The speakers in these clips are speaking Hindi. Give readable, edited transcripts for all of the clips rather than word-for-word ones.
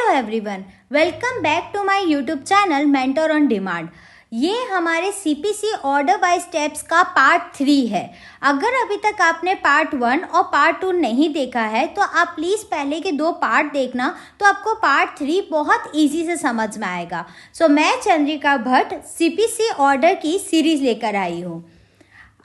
Hello everyone, welcome back to my YouTube channel Mentor on Demand. ये हमारे सीपीसी ऑर्डर बाय स्टेप्स का पार्ट 3 है। अगर अभी तक आपने पार्ट 1 और पार्ट 2 नहीं देखा है तो आप प्लीज़ पहले के 2 पार्ट देखना, तो आपको पार्ट 3 बहुत इजी से समझ में आएगा। मैं चंद्रिका भट्ट सीपीसी ऑर्डर की सीरीज़ लेकर आई हूँ।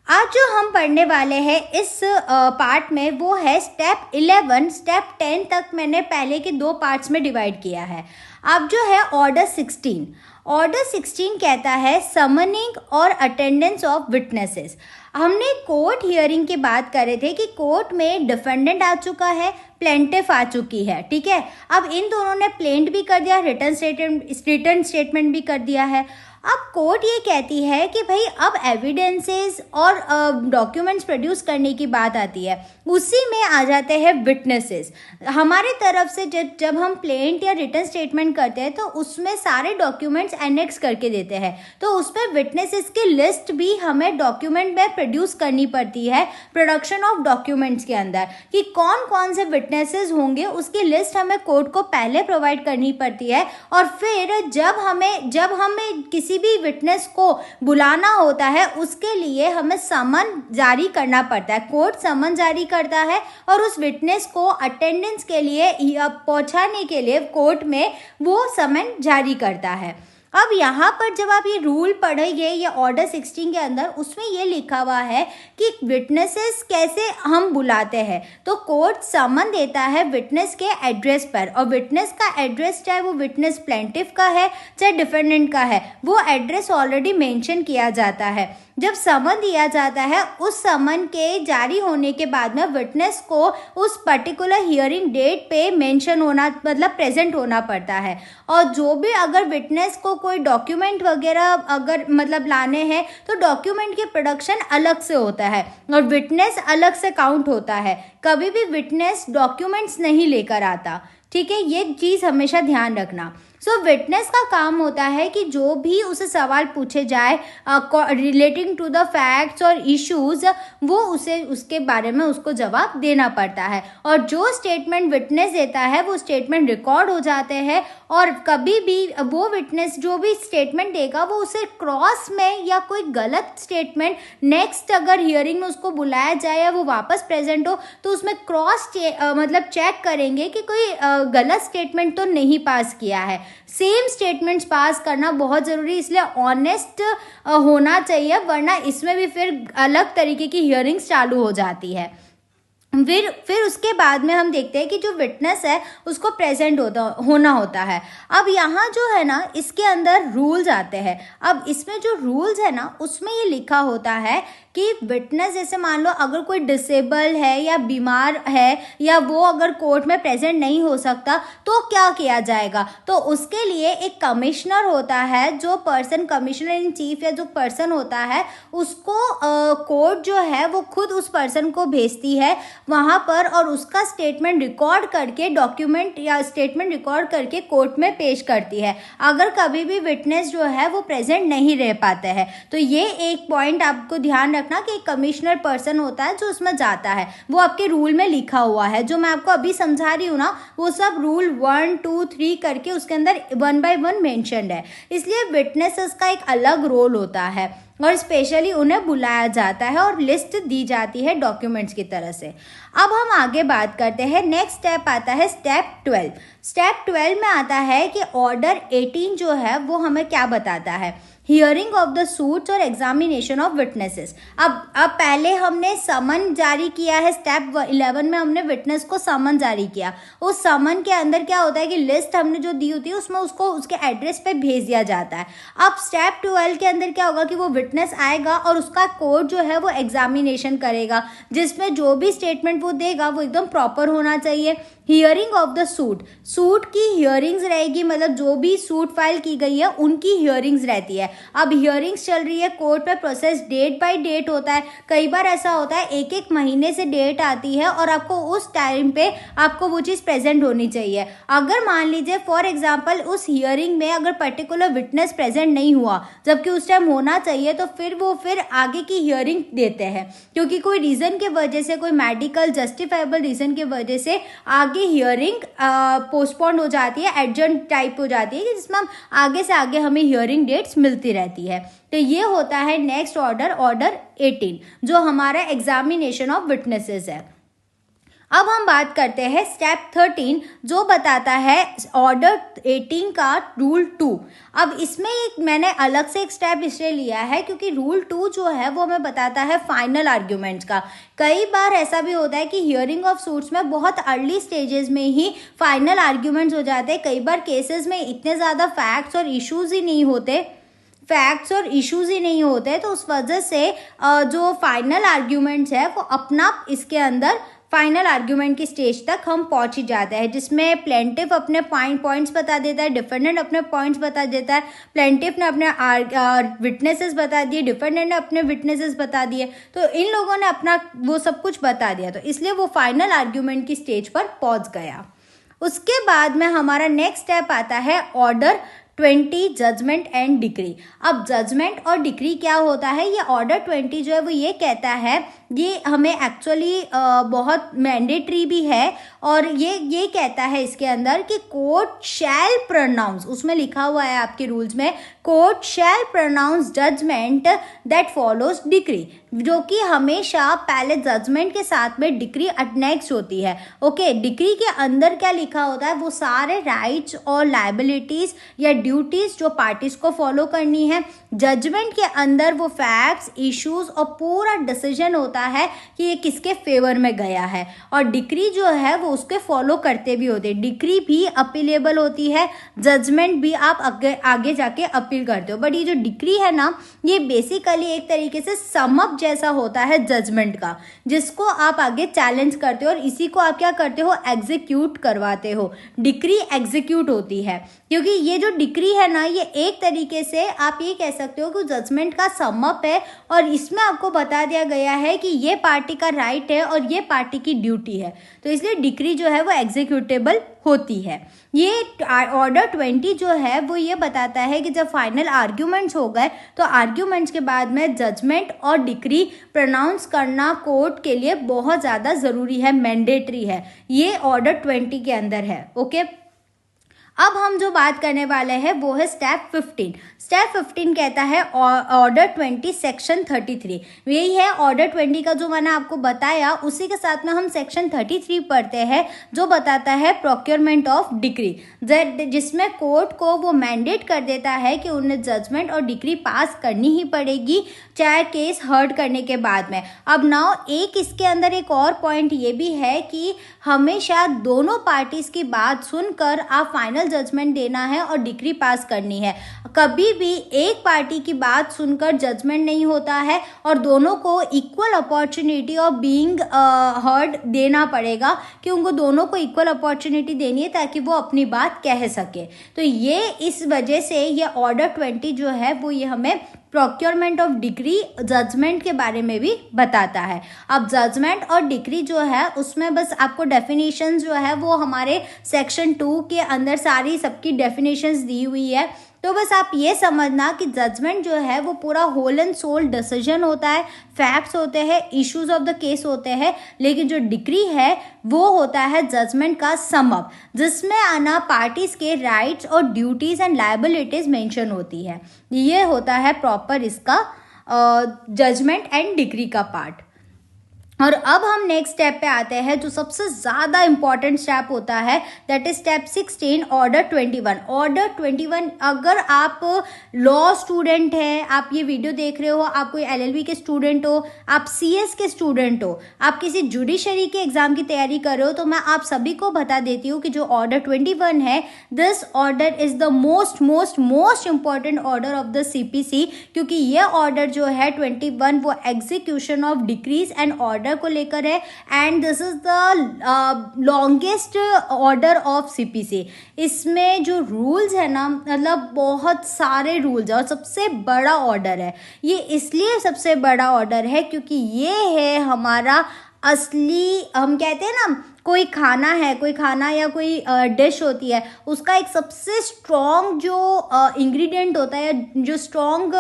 आज जो हम पढ़ने वाले हैं इस पार्ट में वो है स्टेप 11। स्टेप 10 तक मैंने पहले के 2 पार्ट्स में डिवाइड किया है। अब जो है ऑर्डर 16। ऑर्डर 16 कहता है समनिंग और अटेंडेंस ऑफ विटनेसेस। हमने कोर्ट हियरिंग की बात कर रहे थे कि कोर्ट में डिफेंडेंट आ चुका है, प्लेंटिफ आ चुकी है, ठीक है। अब इन दोनों ने प्लेंट भी कर दिया, रिटर्न स्टेटमेंट भी कर दिया है। अब कोर्ट ये कहती है कि भाई अब एविडेंसेस और डॉक्यूमेंट्स प्रोड्यूस करने की बात आती है, उसी में आ जाते हैं विटनेसेस। हमारे तरफ से जब हम प्लेंट या रिटर्न स्टेटमेंट करते हैं तो उसमें सारे डॉक्यूमेंट्स एनेक्स करके देते हैं, तो उसमें विटनेसेस की लिस्ट भी हमें डॉक्यूमेंट में प्रोड्यूस करनी पड़ती है प्रोडक्शन ऑफ डॉक्यूमेंट्स के अंदर, कि कौन कौन से विटनेसेस होंगे उसकी लिस्ट हमें कोर्ट को पहले प्रोवाइड करनी पड़ती है। और फिर जब हमें किसी भी विटनेस को बुलाना होता है उसके लिए हमें समन जारी करना पड़ता है। कोर्ट समन जारी करता है और उस विटनेस को अटेंडेंस के लिए पहुंचाने के लिए कोर्ट में वो समन जारी करता है। अब यहाँ पर जब आप ये रूल पढ़ेंगे ये ऑर्डर 16 के अंदर, उसमें ये लिखा हुआ है कि विटनेसेस कैसे हम बुलाते हैं। तो कोर्ट समन देता है विटनेस के एड्रेस पर, और विटनेस का एड्रेस चाहे वो विटनेस प्लेंटिफ का है चाहे डिफेंडेंट का है, वो एड्रेस ऑलरेडी मेंशन किया जाता है। जब समन दिया जाता है उस समन के जारी होने के बाद में विटनेस को उस पर्टिकुलर हियरिंग डेट पे मेंशन होना, मतलब प्रेजेंट होना पड़ता है। और जो भी अगर विटनेस को कोई डॉक्यूमेंट वगैरह अगर मतलब लाने हैं तो डॉक्यूमेंट की प्रोडक्शन अलग से होता है और विटनेस अलग से काउंट होता है। कभी भी विटनेस डॉक्यूमेंट्स नहीं लेकर आता, ठीक है, ये चीज़ हमेशा ध्यान रखना। विटनेस का काम होता है कि जो भी उसे सवाल पूछे जाए रिलेटिंग टू द फैक्ट्स और इश्यूज, वो उसे उसके बारे में उसको जवाब देना पड़ता है। और जो स्टेटमेंट विटनेस देता है वो स्टेटमेंट रिकॉर्ड हो जाते हैं, और कभी भी वो विटनेस जो भी स्टेटमेंट देगा वो उसे क्रॉस में या कोई गलत स्टेटमेंट नेक्स्ट अगर हियरिंग में उसको बुलाया जाए या वो वापस प्रेजेंट हो तो उसमें क्रॉस मतलब चेक करेंगे कि कोई गलत स्टेटमेंट तो नहीं पास किया है। सेम स्टेटमेंट्स पास करना बहुत ज़रूरी, इसलिए ऑनेस्ट होना चाहिए, वरना इसमें भी फिर अलग तरीके की हियरिंग्स चालू हो जाती है। फिर उसके बाद में हम देखते हैं कि जो विटनेस है उसको प्रेजेंट होना होता है। अब यहाँ जो है ना इसके अंदर रूल्स आते हैं। अब इसमें जो रूल्स है ना उसमें ये लिखा होता है कि विटनेस, जैसे मान लो अगर कोई डिसेबल है या बीमार है या वो अगर कोर्ट में प्रेजेंट नहीं हो सकता तो क्या किया जाएगा। तो उसके लिए एक कमिश्नर होता है, जो पर्सन कमिश्नर इन चीफ या जो पर्सन होता है उसको कोर्ट जो है वो खुद उस पर्सन को भेजती है वहाँ पर, और उसका स्टेटमेंट रिकॉर्ड करके डॉक्यूमेंट या स्टेटमेंट रिकॉर्ड करके कोर्ट में पेश करती है अगर कभी भी विटनेस जो है वो प्रेजेंट नहीं रह पाते हैं। तो ये एक पॉइंट आपको ध्यान रखना कि एक कमिश्नर पर्सन होता है जो उसमें जाता है, वो आपके रूल में लिखा हुआ है। जो मैं आपको अभी समझा रही हूँ ना वो सब रूल 1, 2, 3 करके उसके अंदर 1 by 1 मेंशन्ड है, इसलिए विटनेसेस का एक अलग रोल होता है और स्पेशली उन्हें बुलाया जाता है और लिस्ट दी जाती है डॉक्यूमेंट्स की तरह से। अब हम आगे बात करते हैं। नेक्स्ट स्टेप आता है स्टेप 12। स्टेप 12 में आता है कि ऑर्डर 18 जो है वो हमें क्या बताता है, हियरिंग ऑफ द सूट्स और एग्जामिनेशन ऑफ विटनेसेस। अब पहले हमने समन जारी किया है, स्टेप 11 में हमने विटनेस को समन जारी किया। उस समन के अंदर क्या होता है कि लिस्ट हमने जो दी होती है उसमें उसको उसके एड्रेस पे भेज दिया जाता है। अब स्टेप 12 के अंदर क्या होगा कि वो विटनेस आएगा और उसका कोर्ट जो है वो एग्जामिनेशन करेगा, जिसमें जो भी स्टेटमेंट वो देगा वो एकदम प्रॉपर होना चाहिए। हियरिंग ऑफ द सूट की हियरिंग्स रहेगी, मतलब जो भी सूट फाइल की गई है उनकी हियरिंग्स रहती है। अब हियरिंग्स चल रही है कोर्ट में, प्रोसेस डेट बाय डेट होता है। कई बार ऐसा होता है एक एक महीने से डेट आती है और आपको उस टाइम पे आपको वो चीज़ प्रेजेंट होनी चाहिए। अगर मान लीजिए फॉर एग्जांपल उस हियरिंग में अगर पर्टिकुलर विटनेस प्रेजेंट नहीं हुआ जबकि उस टाइम होना चाहिए, तो फिर आगे की हियरिंग देते हैं, क्योंकि कोई रीज़न के वजह से, कोई मेडिकल जस्टिफाइबल रीज़न की वजह से आगे आगे हियरिंग पोस्टपोन्ड हो जाती है, एडजर्न टाइप हो जाती है, जिसमें हम आगे से आगे हमें हियरिंग डेट्स मिलती रहती है। तो ये होता है नेक्स्ट ऑर्डर, ऑर्डर 18, जो हमारा एग्जामिनेशन ऑफ विटनेसेस है। अब हम बात करते हैं स्टेप 13, जो बताता है ऑर्डर 18 का रूल 2। अब इसमें एक मैंने अलग से एक स्टेप इसलिए लिया है क्योंकि रूल 2 जो है वो हमें बताता है फाइनल आर्ग्यूमेंट्स का। कई बार ऐसा भी होता है कि हियरिंग ऑफ सूट्स में बहुत अर्ली स्टेजेस में ही फाइनल आर्ग्यूमेंट्स हो जाते हैं। कई बार केसेस में इतने ज़्यादा फैक्ट्स और इश्यूज ही नहीं होते, तो उस वजह से जो फाइनल आर्ग्यूमेंट्स है वो अपना इसके अंदर फाइनल आर्ग्यूमेंट की स्टेज तक हम पहुंच ही जाते हैं, जिसमें प्लेंटिफ अपने पॉइंट्स बता देता है, डिफेंडेंट अपने पॉइंट्स बता देता है। प्लेंटिफ ने अपने विटनेसेस बता दिए, डिफेंडेंट ने अपने विटनेसेस बता दिए, तो इन लोगों ने अपना वो सब कुछ बता दिया, तो इसलिए वो फाइनल आर्ग्यूमेंट की स्टेज पर पहुंच गया। उसके बाद में हमारा नेक्स्ट स्टेप आता है ऑर्डर 20, जजमेंट एंड डिक्री। अब जजमेंट और डिक्री क्या होता है, ये ऑर्डर 20 जो है वो ये कहता है, ये हमें एक्चुअली बहुत मैंडेटरी भी है, और ये कहता है इसके अंदर कि कोर्ट शैल प्रोनाउंस, उसमें लिखा हुआ है आपके रूल्स में, court shall pronounce judgment that follows decree, जो कि हमेशा पहले जजमेंट के साथ में डिक्री नेक्स्ट होती है। ओके, डिक्री के अंदर क्या लिखा होता है, वो सारे राइट्स और लायबिलिटीज या ड्यूटीज जो पार्टीज को फॉलो करनी है। जजमेंट के अंदर वो फैक्ट्स, इश्यूज और पूरा डिसीजन होता है कि ये किसके फेवर में गया है, और डिक्री जो है वो उसके फॉलो करते भी होते हैं। डिक्री भी अपीलेबल होती है, जजमेंट भी आप आगे जाके अपील करते हो, बट ये जो डिक्री है ना, ये बेसिकली एक तरीके से समअप जैसा होता है जजमेंट का, जिसको आप आगे चैलेंज करते हो और इसी को आप क्या करते हो, एग्जीक्यूट करवाते हो। डिक्री एग्जीक्यूट होती है, क्योंकि ये जो डिक्री है ना, ये एक तरीके से आप ये कह सकते हो कि जजमेंट का समअप है, और इसमें आपको बता दिया गया है कि ये पार्टी का राइट है और ये पार्टी की ड्यूटी है, तो इसलिए डिक्री जो है वो एग्जीक्यूटेबल होती है। ये ऑर्डर 20 जो है वो ये बताता है कि जब फाइनल आर्ग्यूमेंट्स हो गए तो आर्ग्यूमेंट्स के बाद में जजमेंट और डिक्री प्रोनाउंस करना कोर्ट के लिए बहुत ज़्यादा ज़रूरी है, मैंडेटरी है। ये ऑर्डर 20 के अंदर है। ओके, अब हम जो बात करने वाले हैं वो है स्टेप 15। स्टेप 15 कहता है ऑर्डर 20 सेक्शन 33। यही है ऑर्डर 20 का जो मैंने आपको बताया, उसी के साथ में हम सेक्शन 33 पढ़ते हैं, जो बताता है प्रोक्योरमेंट ऑफ डिक्री, जिसमें कोर्ट को वो मैंडेट कर देता है कि उन्हें जजमेंट और डिक्री पास करनी ही पड़ेगी, चाहे केस हर्ड करने के बाद में। अब नाउ एक इसके अंदर एक और पॉइंट ये भी है कि हमेशा दोनों पार्टीज की बात सुनकर आप फाइनल जजमेंट देना है और डिक्री पास करनी है। कभी भी एक पार्टी की बात सुनकर जजमेंट नहीं होता है, और दोनों को equal opportunity of being heard देना पड़ेगा, कि उनको दोनों को इक्वल अपॉर्चुनिटी देनी है ताकि वो अपनी बात कह सके। तो ये इस वजह से ये ऑर्डर 20 जो है वो ये हमें प्रोक्योरमेंट ऑफ डिक्री, जजमेंट के बारे में भी बताता है। अब जजमेंट और डिक्री जो है उसमें बस आपको डेफिनेशन जो है वो हमारे सेक्शन 2 के अंदर सारी सबकी डेफिनेशंस दी हुई है, तो बस आप ये समझना कि जजमेंट जो है वो पूरा होल एंड सोल डिसीजन होता है, फैक्ट्स होते हैं, इश्यूज ऑफ द केस होते हैं, लेकिन जो डिक्री है वो होता है जजमेंट का समअप, जिसमें आना पार्टीज के राइट्स और ड्यूटीज एंड लायबिलिटीज मेंशन होती है। ये होता है प्रॉपर इसका जजमेंट एंड डिक्री का पार्ट। और अब हम नेक्स्ट स्टेप पे आते हैं, जो सबसे ज़्यादा इंपॉर्टेंट स्टेप होता है, that is step 16, order 21। Order 21, अगर आप लॉ स्टूडेंट हैं, आप ये वीडियो देख रहे हो, आप कोई LLB के स्टूडेंट हो, आप CS के स्टूडेंट हो, आप किसी जुडिशरी के एग्जाम की तैयारी कर रहे हो, तो मैं आप सभी को बता देती हूँ कि जो ऑर्डर 21 है, this order is the most important order of the CPC, क्योंकि ये ऑर्डर जो है 21 वो execution of decrease and order को लेकर है, and this is the longest order of CPC। इसमें जो रूल्स है ना, मतलब बहुत सारे रूल्स है, और सबसे बड़ा ऑर्डर है। ये इसलिए सबसे बड़ा ऑर्डर है क्योंकि ये है हमारा असली, हम कहते हैं ना, कोई खाना या कोई डिश होती है, उसका एक सबसे स्ट्रॉन्ग जो इंग्रेडिएंट होता है, जो स्ट्रॉन्ग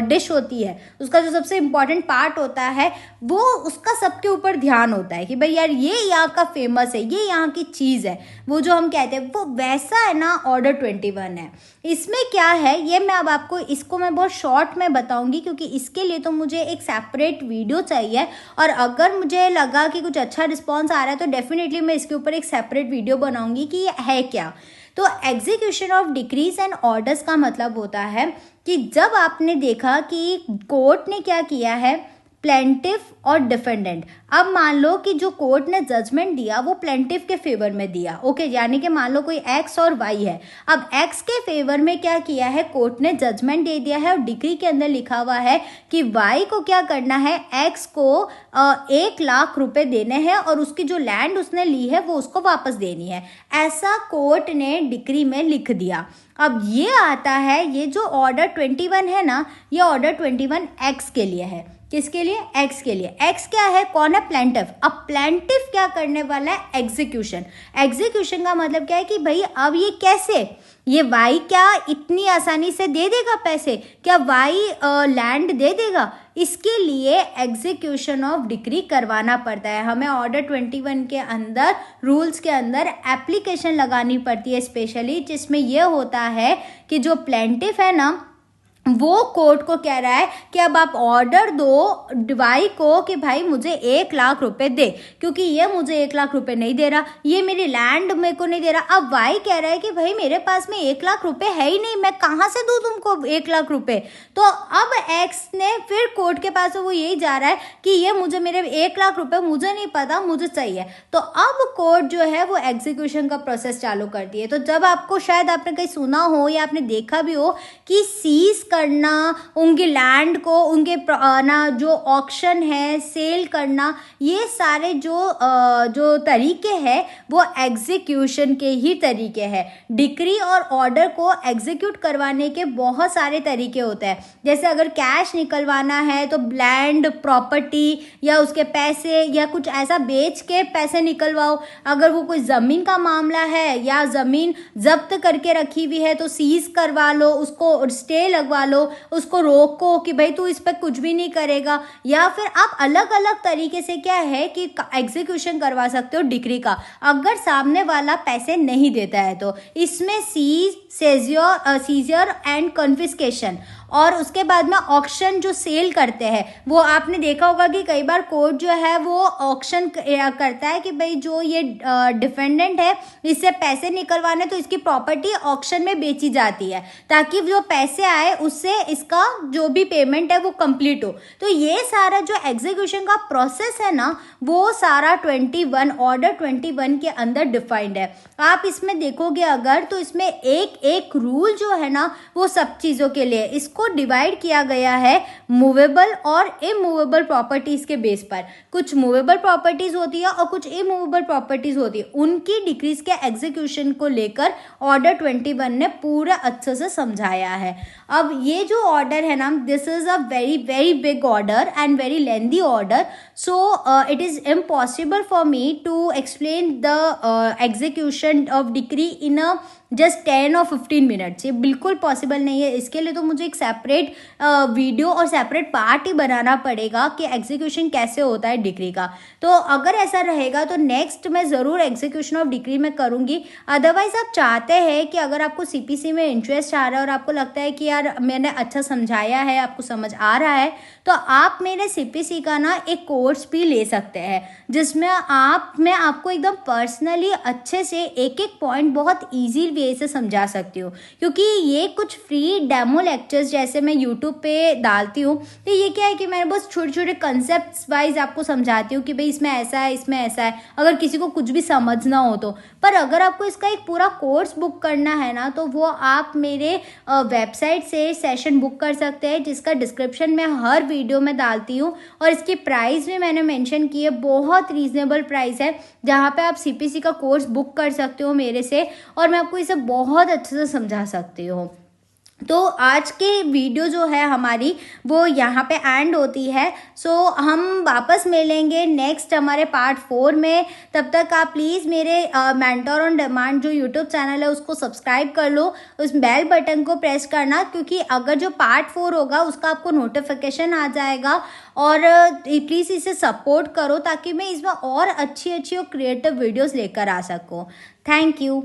डिश होती है, उसका जो सबसे इम्पॉर्टेंट पार्ट होता है, वो उसका सबके ऊपर ध्यान होता है कि भाई यार ये यहाँ का फेमस है, ये यहाँ की चीज़ है, वो जो हम कहते हैं, वो वैसा है ना ऑर्डर 21 है। इसमें क्या है ये मैं अब आपको इसको मैं बहुत शॉर्ट में बताऊंगी, क्योंकि इसके लिए तो मुझे एक सेपरेट वीडियो चाहिए, और अगर मुझे लगा कि कुछ अच्छा रिस्पॉन्स आ रहा है तो डेफिनेटली मैं इसके ऊपर एक सेपरेट वीडियो बनाऊंगी कि ये है क्या। तो execution of decrease and orders का मतलब होता है कि जब आपने देखा कि कोर्ट ने क्या किया है, प्लेंटिफ और डिफेंडेंट, अब मान लो कि जो कोर्ट ने जजमेंट दिया वो प्लेंटिफ के फेवर में दिया, ओके, यानी कि मान लो कोई एक्स और वाई है, अब एक्स के फेवर में क्या किया है, कोर्ट ने जजमेंट दे दिया है, और डिक्री के अंदर लिखा हुआ है कि वाई को क्या करना है, एक्स को 1 लाख रुपए देने हैं, और उसकी जो लैंड उसने ली है वो उसको वापस देनी है, ऐसा कोर्ट ने डिक्री में लिख दिया। अब ये आता है, ये जो ऑर्डर 21 है ना, ये ऑर्डर 21 एक्स के लिए है। किसके लिए? एक्स के लिए। एक्स क्या है, कौन है? प्लेंटिफ। अब प्लेंटिफ क्या करने वाला है? एग्जीक्यूशन। एग्जीक्यूशन का मतलब क्या है कि भाई अब ये कैसे, ये वाई क्या इतनी आसानी से दे देगा पैसे? क्या वाई लैंड दे देगा? इसके लिए एग्जीक्यूशन ऑफ डिक्री करवाना पड़ता है। हमें ऑर्डर 21 के अंदर रूल्स के अंदर एप्लीकेशन लगानी पड़ती है स्पेशली, जिसमें यह होता है कि जो प्लेंटिफ है ना, वो कोर्ट को कह रहा है कि अब आप ऑर्डर दो वाई को कि भाई मुझे 1 लाख रुपए दे, क्योंकि ये मुझे 1 लाख रुपए नहीं दे रहा, ये मेरी लैंड मेरे को नहीं दे रहा। अब वाई कह रहा है कि भाई मेरे पास में 1 लाख रुपए है ही नहीं, मैं कहाँ से दूँ तुमको 1 लाख रुपए? तो अब एक्स ने फिर कोर्ट के पास वो यही जा रहा है कि ये मुझे मेरे 1 लाख रुपए मुझे नहीं पता, मुझे चाहिए। तो अब कोर्ट जो है वो एग्जीक्यूशन का प्रोसेस चालू करती है। तो जब आपको, शायद आपने कहीं सुना हो या आपने देखा भी हो कि सीज करना उनके लैंड को, उनके ना जो ऑक्शन है, सेल करना, ये सारे जो तरीके हैं वो एग्जीक्यूशन के ही तरीके हैं। डिक्री और ऑर्डर को एग्जीक्यूट करवाने के बहुत सारे तरीके होते हैं। जैसे अगर कैश निकलवाना है तो लैंड, प्रॉपर्टी या उसके पैसे या कुछ ऐसा बेच के पैसे निकलवाओ। अगर वो कोई ज़मीन का मामला है या ज़मीन जब्त करके रखी हुई है तो सीज करवा लो, उसको स्टे लगवा लो, उसको रोको कि भाई तू इस पर कुछ भी नहीं करेगा। या फिर आप अलग अलग तरीके से क्या है कि एग्जीक्यूशन करवा सकते हो डिक्री का, अगर सामने वाला पैसे नहीं देता है तो। इसमें सीजर एंड कन्फिस्केशन, और उसके बाद में ऑक्शन जो सेल करते हैं, वो आपने देखा होगा कि कई बार कोर्ट जो है वो ऑक्शन करता है कि भाई जो ये डिफेंडेंट है इससे पैसे निकलवाने, तो इसकी प्रॉपर्टी ऑक्शन में बेची जाती है ताकि जो पैसे आए उससे इसका जो भी पेमेंट है वो कंप्लीट हो। तो ये सारा जो एग्जीक्यूशन का प्रोसेस है ना, वो सारा 21 ऑर्डर 21 के अंदर डिफाइंड है। आप इसमें देखोगे अगर, तो इसमें एक एक रूल जो है ना वो सब चीज़ों के लिए, इसको डिवाइड किया गया है मूवेबल और इमूवेबल प्रॉपर्टीज के बेस पर। कुछ मूवेबल प्रॉपर्टीज होती है और कुछ इमूवेबल प्रॉपर्टीज होती है, उनकी डिक्रीज के एग्जीक्यूशन को लेकर ऑर्डर 21 ने पूरा अच्छे से समझाया है। अब ये जो ऑर्डर है ना, this is a very very big order and very lengthy order, so it is impossible for me to explain the execution of decree in a just 10 और 15 मिनट्स। ये बिल्कुल पॉसिबल नहीं है। इसके लिए तो मुझे एक सेपरेट वीडियो और सेपरेट पार्ट ही बनाना पड़ेगा कि एग्जीक्यूशन कैसे होता है डिक्री का। तो अगर ऐसा रहेगा तो नेक्स्ट मैं ज़रूर एग्जीक्यूशन ऑफ डिक्री में करूँगी। अदरवाइज आप चाहते हैं कि अगर आपको सीपीसी में इंटरेस्ट आ रहा है और आपको लगता है कि यार मैंने अच्छा समझाया है, आपको समझ आ रहा है, तो आप मेरे सीपीसी का ना एक कोर्स भी ले सकते हैं, जिसमें मैं आपको एकदम पर्सनली अच्छे से एक एक पॉइंट बहुत ईजी वे से समझा सकती हूँ। क्योंकि ये कुछ फ्री डेमो लेक्चर्स जैसे मैं यूट्यूब पे डालती हूँ, तो ये क्या है कि मैं बस छोटे छोटे कंसेप्ट वाइज आपको समझाती हूँ कि भाई इसमें ऐसा है, इसमें ऐसा है, अगर किसी को कुछ भी समझना हो तो। पर अगर आपको इसका एक पूरा कोर्स बुक करना है ना, तो वो आप मेरे वेबसाइट से सेशन बुक कर सकते हैं, जिसका डिस्क्रिप्शन में हर वीडियो में डालती हूँ। और इसकी प्राइस भी मैंने मेंशन की है, बहुत रीजनेबल प्राइस है, जहाँ पे आप सीपीसी का कोर्स बुक कर सकते हो मेरे से, और मैं आपको इसे बहुत अच्छे से समझा सकती हूँ। तो आज के वीडियो जो है हमारी वो यहाँ पे एंड होती है। सो हम वापस मिलेंगे नेक्स्ट हमारे पार्ट 4 में। तब तक आप प्लीज़ मेरे मेंटर ऑन डिमांड जो यूट्यूब चैनल है उसको सब्सक्राइब कर लो, उस बेल बटन को प्रेस करना, क्योंकि अगर जो पार्ट 4 होगा उसका आपको नोटिफिकेशन आ जाएगा। और प्लीज़ इसे सपोर्ट करो ताकि मैं इसमें और अच्छी और क्रिएटिव वीडियोज़ लेकर आ सकूँ। Thank you.